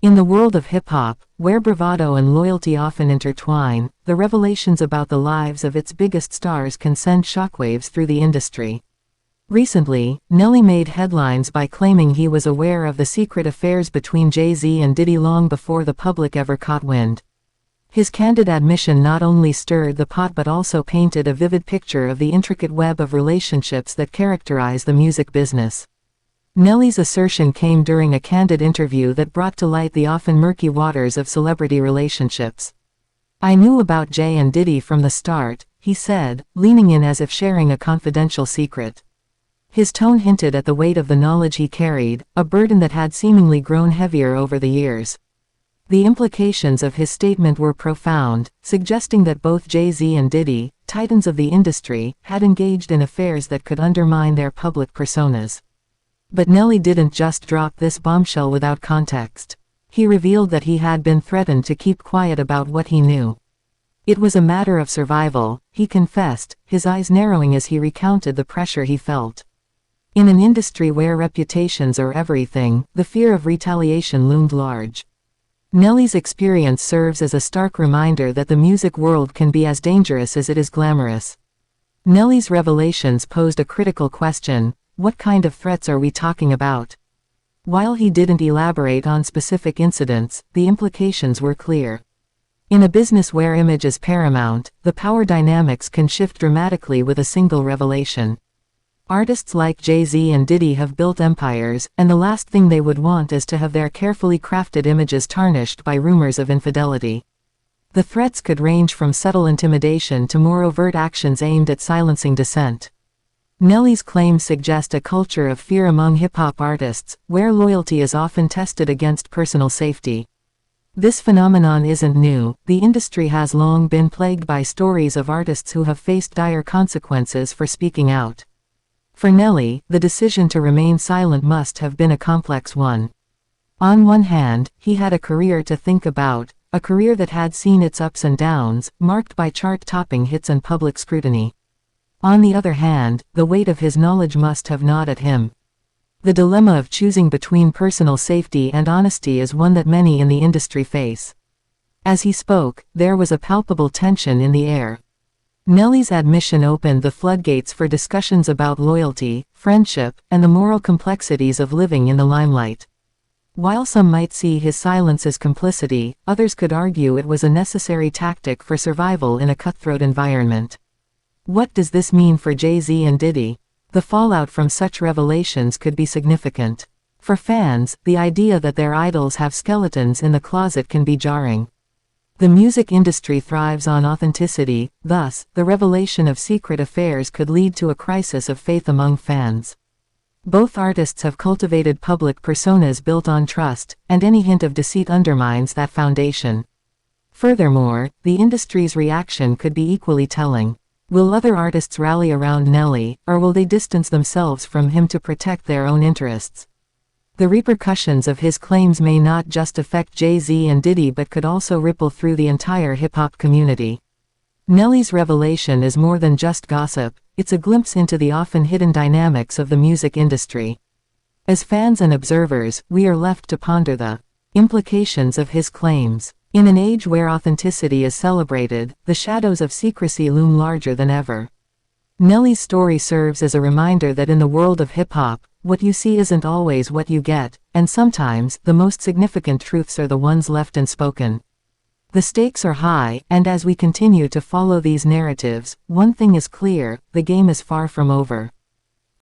In the world of hip-hop, where bravado and loyalty often intertwine, the revelations about the lives of its biggest stars can send shockwaves through the industry. Recently, Nelly made headlines by claiming he was aware of the secret affairs between Jay-Z and Diddy long before the public ever caught wind. His candid admission not only stirred the pot but also painted a vivid picture of the intricate web of relationships that characterize the music business. Nelly's assertion came during a candid interview that brought to light the often murky waters of celebrity relationships. "I knew about Jay and Diddy from the start," he said, leaning in as if sharing a confidential secret. His tone hinted at the weight of the knowledge he carried, a burden that had seemingly grown heavier over the years. The implications of his statement were profound, suggesting that both Jay-Z and Diddy, titans of the industry, had engaged in affairs that could undermine their public personas. But Nelly didn't just drop this bombshell without context. He revealed that he had been threatened to keep quiet about what he knew. It was a matter of survival, he confessed, his eyes narrowing as he recounted the pressure he felt. In an industry where reputations are everything, the fear of retaliation loomed large. Nelly's experience serves as a stark reminder that the music world can be as dangerous as it is glamorous. Nelly's revelations posed a critical question: what kind of threats are we talking about? While he didn't elaborate on specific incidents, the implications were clear. In a business where image is paramount, the power dynamics can shift dramatically with a single revelation. Artists like Jay-Z and Diddy have built empires, and the last thing they would want is to have their carefully crafted images tarnished by rumors of infidelity. The threats could range from subtle intimidation to more overt actions aimed at silencing dissent. Nelly's claims suggest a culture of fear among hip-hop artists, where loyalty is often tested against personal safety. This phenomenon isn't new. The industry has long been plagued by stories of artists who have faced dire consequences for speaking out. For Nelly, the decision to remain silent must have been a complex one. On one hand, he had a career to think about, a career that had seen its ups and downs, marked by chart-topping hits and public scrutiny. On the other hand, the weight of his knowledge must have gnawed at him. The dilemma of choosing between personal safety and honesty is one that many in the industry face. As he spoke, there was a palpable tension in the air. Nelly's admission opened the floodgates for discussions about loyalty, friendship, and the moral complexities of living in the limelight. While some might see his silence as complicity, others could argue it was a necessary tactic for survival in a cutthroat environment. What does this mean for Jay-Z and Diddy? The fallout from such revelations could be significant. For fans, the idea that their idols have skeletons in the closet can be jarring. The music industry thrives on authenticity, thus, the revelation of secret affairs could lead to a crisis of faith among fans. Both artists have cultivated public personas built on trust, and any hint of deceit undermines that foundation. Furthermore, the industry's reaction could be equally telling. Will other artists rally around Nelly, or will they distance themselves from him to protect their own interests? The repercussions of his claims may not just affect Jay-Z and Diddy but could also ripple through the entire hip-hop community. Nelly's revelation is more than just gossip, it's a glimpse into the often hidden dynamics of the music industry. As fans and observers, we are left to ponder the implications of his claims. In an age where authenticity is celebrated, the shadows of secrecy loom larger than ever. Nelly's story serves as a reminder that in the world of hip-hop, what you see isn't always what you get, and sometimes, the most significant truths are the ones left unspoken. The stakes are high, and as we continue to follow these narratives, one thing is clear: the game is far from over.